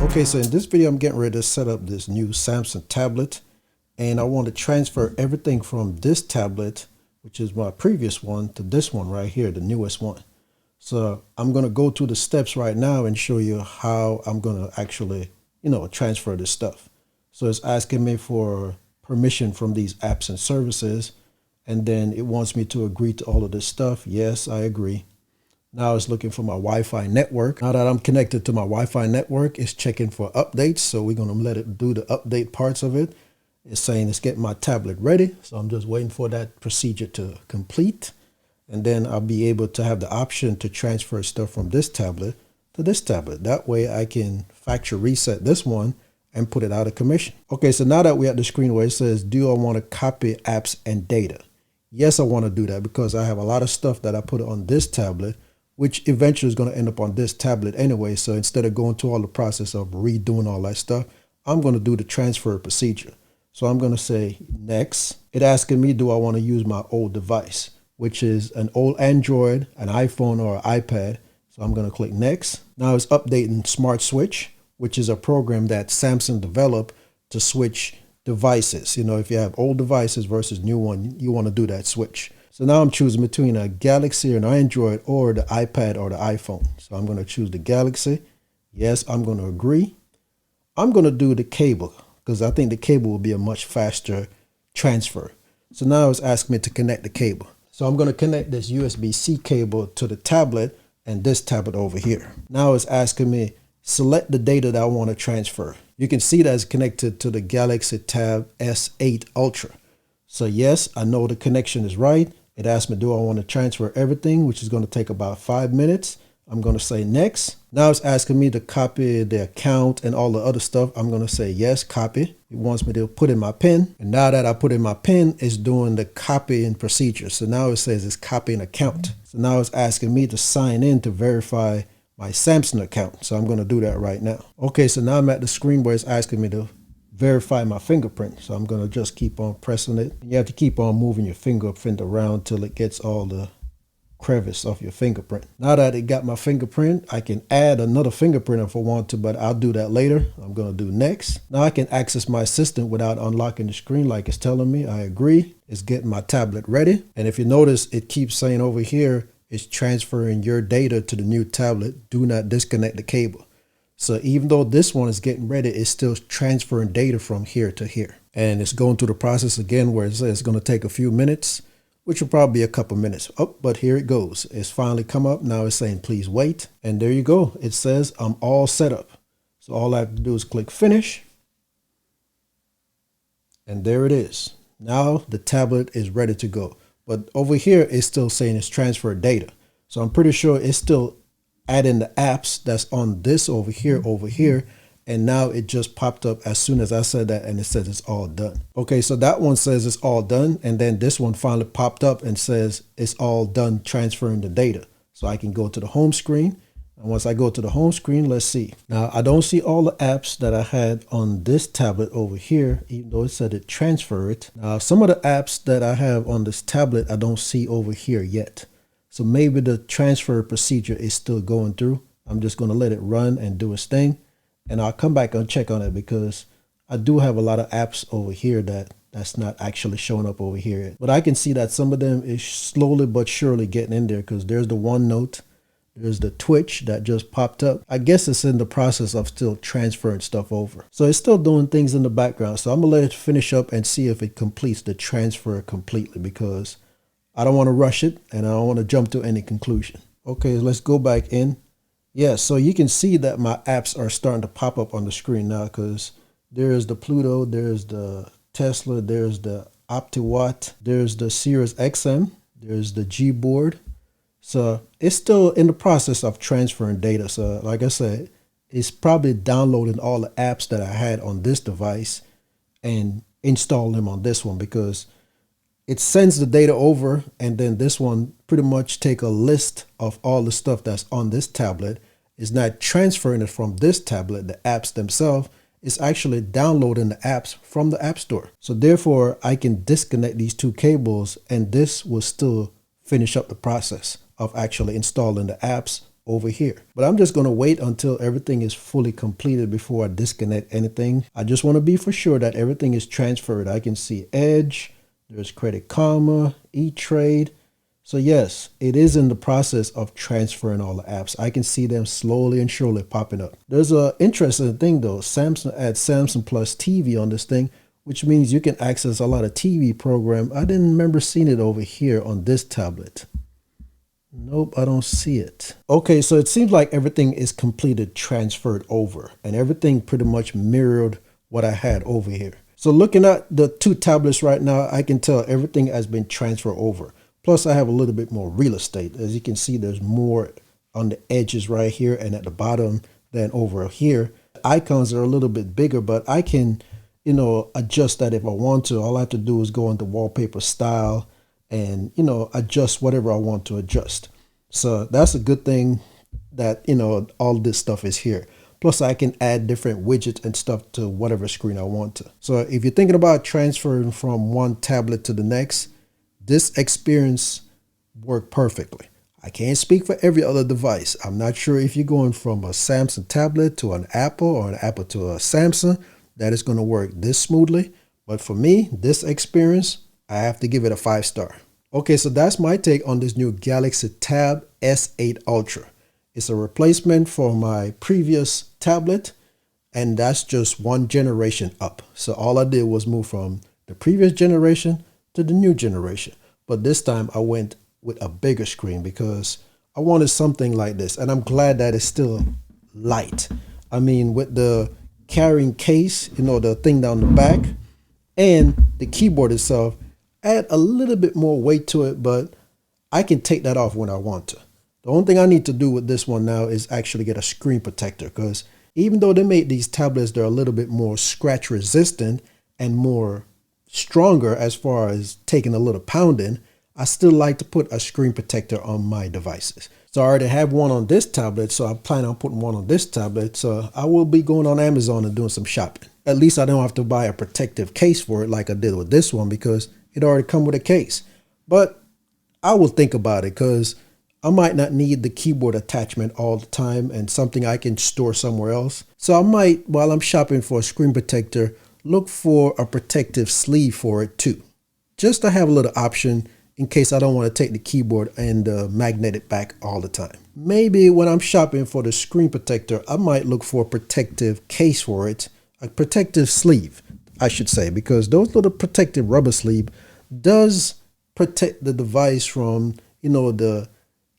Okay, so in this video, I'm getting ready to set up this new Samsung tablet, and I want to transfer everything from this tablet, which is my previous one, to this one right here, the newest one. So I'm going to go through the steps right now and show you how I'm going to actually, transfer this stuff. So it's asking me for permission from these apps and services, and then it wants me to agree to all of this stuff. Yes, I agree. Now it's looking for my Wi-Fi network. Now that I'm connected to my Wi-Fi network, it's checking for updates. So we're going to let it do the update parts of it. It's saying it's getting my tablet ready. So I'm just waiting for that procedure to complete. And then I'll be able to have the option to transfer stuff from this tablet to this tablet. That way I can factory reset this one and put it out of commission. Okay, so now that we're at the screen where it says, do I want to copy apps and data? Yes, I want to do that because I have a lot of stuff that I put on this tablet, which eventually is going to end up on this tablet anyway. So instead of going through all the process of redoing all that stuff, I'm going to do the transfer procedure. So I'm going to say next. It's asking me, do I want to use my old device, which is an old Android, an iPhone, or an iPad. So I'm going to click next. Now it's updating Smart Switch, which is a program that Samsung developed to switch devices. If you have old devices versus new one, you want to do that switch. So now I'm choosing between a Galaxy or an Android or the iPad or the iPhone. So I'm going to choose the Galaxy. Yes, I'm going to agree. I'm going to do the cable because I think the cable will be a much faster transfer. So now it's asking me to connect the cable. So I'm going to connect this USB-C cable to the tablet and this tablet over here. Now it's asking me, select the data that I want to transfer. You can see that it's connected to the Galaxy Tab S8 Ultra. So yes, I know the connection is right. It asked me, do I want to transfer everything, which is going to take about 5 minutes. I'm going to say next. Now it's asking me to copy the account and all the other stuff. I'm going to say yes, copy. It wants me to put in my PIN. And now that I put in my PIN, it's doing the copying procedure. So now it says it's copying account. So now it's asking me to sign in to verify my Samsung account. So I'm going to do that right now. Okay, so now I'm at the screen where it's asking me to verify my fingerprint. So I'm going to just keep on pressing it. You have to keep on moving your fingerprint around till it gets all the crevice of your fingerprint. Now that it got my fingerprint, I can add another fingerprint if I want to, but I'll do that later. I'm going to do next. Now I can access my assistant without unlocking the screen like it's telling me. I agree. It's getting my tablet ready. And if you notice, it keeps saying over here, it's transferring your data to the new tablet. Do not disconnect the cable. So even though this one is getting ready, it's still transferring data from here to here. And it's going through the process again where it says it's going to take a few minutes, which will probably be a couple minutes. Oh, but here it goes. It's finally come up. Now it's saying, please wait. And there you go. It says I'm all set up. So all I have to do is click finish. And there it is. Now the tablet is ready to go. But over here, it's still saying it's transferred data. So I'm pretty sure it's still adding the apps that's on this over here, and now it just popped up as soon as I said that, and it says it's all done. Okay, so that one says it's all done, and then this one finally popped up and says it's all done transferring the data. So I can go to the home screen, and once I go to the home screen, let's see. Now I don't see all the apps that I had on this tablet over here, even though it said it transferred. Now some of the apps that I have on this tablet I don't see over here yet. So maybe the transfer procedure is still going through. I'm just going to let it run and do its thing. And I'll come back and check on it because I do have a lot of apps over here that's not actually showing up over here. But I can see that some of them is slowly but surely getting in there because there's the OneNote. There's the Twitch that just popped up. I guess it's in the process of still transferring stuff over. So it's still doing things in the background. So I'm going to let it finish up and see if it completes the transfer completely because I don't want to rush it and I don't want to jump to any conclusion. Okay, let's go back in. Yeah, so you can see that my apps are starting to pop up on the screen now because there's the Pluto, there's the Tesla, there's the OptiWatt, there's the Sirius XM, there's the Gboard. So it's still in the process of transferring data. So like I said, it's probably downloading all the apps that I had on this device and installing them on this one because it sends the data over, and then this one pretty much take a list of all the stuff that's on this tablet. It's not transferring it from this tablet, the apps themselves. It's actually downloading the apps from the App Store. So therefore, I can disconnect these two cables, and this will still finish up the process of actually installing the apps over here. But I'm just going to wait until everything is fully completed before I disconnect anything. I just want to be for sure that everything is transferred. I can see Edge, there's Credit Karma, E-Trade. So yes, it is in the process of transferring all the apps. I can see them slowly and surely popping up. There's an interesting thing though. Samsung adds Samsung Plus TV on this thing, which means you can access a lot of TV program. I didn't remember seeing it over here on this tablet. Nope, I don't see it. Okay, so it seems like everything is completed, transferred over, and everything pretty much mirrored what I had over here. So looking at the two tablets right now, I can tell everything has been transferred over. Plus, I have a little bit more real estate. As you can see, there's more on the edges right here and at the bottom than over here. Icons are a little bit bigger, but I can, adjust that if I want to. All I have to do is go into wallpaper style and, adjust whatever I want to adjust. So that's a good thing that, all this stuff is here. Plus, I can add different widgets and stuff to whatever screen I want to. So if you're thinking about transferring from one tablet to the next, this experience worked perfectly. I can't speak for every other device. I'm not sure if you're going from a Samsung tablet to an Apple or an Apple to a Samsung, that is going to work this smoothly. But for me, this experience, I have to give it a 5-star. Okay, so that's my take on this new Galaxy Tab S8 Ultra. It's a replacement for my previous tablet, and that's just one generation up. So all I did was move from the previous generation to the new generation. But this time I went with a bigger screen because I wanted something like this. And I'm glad that it's still light. I mean, with the carrying case, the thing down the back and the keyboard itself, add a little bit more weight to it, but I can take that off when I want to. The only thing I need to do with this one now is actually get a screen protector, because even though they made these tablets, they're a little bit more scratch resistant and more stronger as far as taking a little pounding, I still like to put a screen protector on my devices. So I already have one on this tablet, so I plan on putting one on this tablet. So I will be going on Amazon and doing some shopping. At least I don't have to buy a protective case for it like I did with this one, because it already comes with a case. But I will think about it, because I might not need the keyboard attachment all the time and something I can store somewhere else. So I might, while I'm shopping for a screen protector, look for a protective sleeve for it too, just to have a little option in case I don't want to take the keyboard and magnet it back all the time. Maybe when I'm shopping for the screen protector, I might look for a protective case for it, a protective sleeve, I should say, because those little protective rubber sleeve does protect the device from, the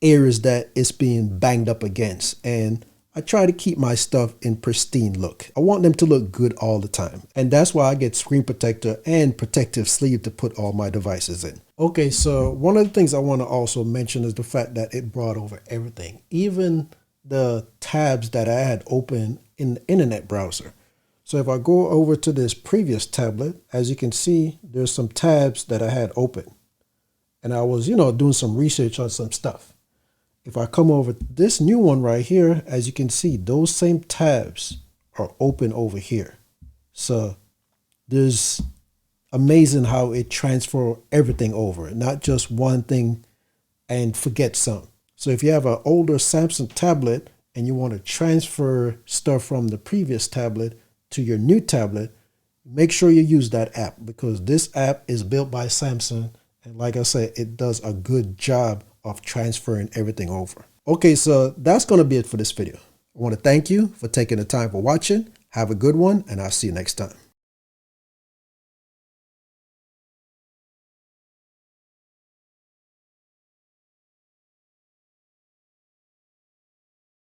areas that it's being banged up against. And I try to keep my stuff in pristine look. I want them to look good all the time. And that's why I get screen protector and protective sleeve to put all my devices in. Okay, so one of the things I want to also mention is the fact that it brought over everything, even the tabs that I had open in the internet browser. So if I go over to this previous tablet, as you can see, there's some tabs that I had open. And I was, doing some research on some stuff. If I come over to this new one right here, as you can see, those same tabs are open over here. So there's amazing how it transfers everything over, not just one thing and forget some. So if you have an older Samsung tablet and you want to transfer stuff from the previous tablet to your new tablet, make sure you use that app, because this app is built by Samsung. And like I said, it does a good job of transferring everything over. Okay, so that's going to be it for this video. I want to thank you for taking the time for watching. Have a good one, and I'll see you next time.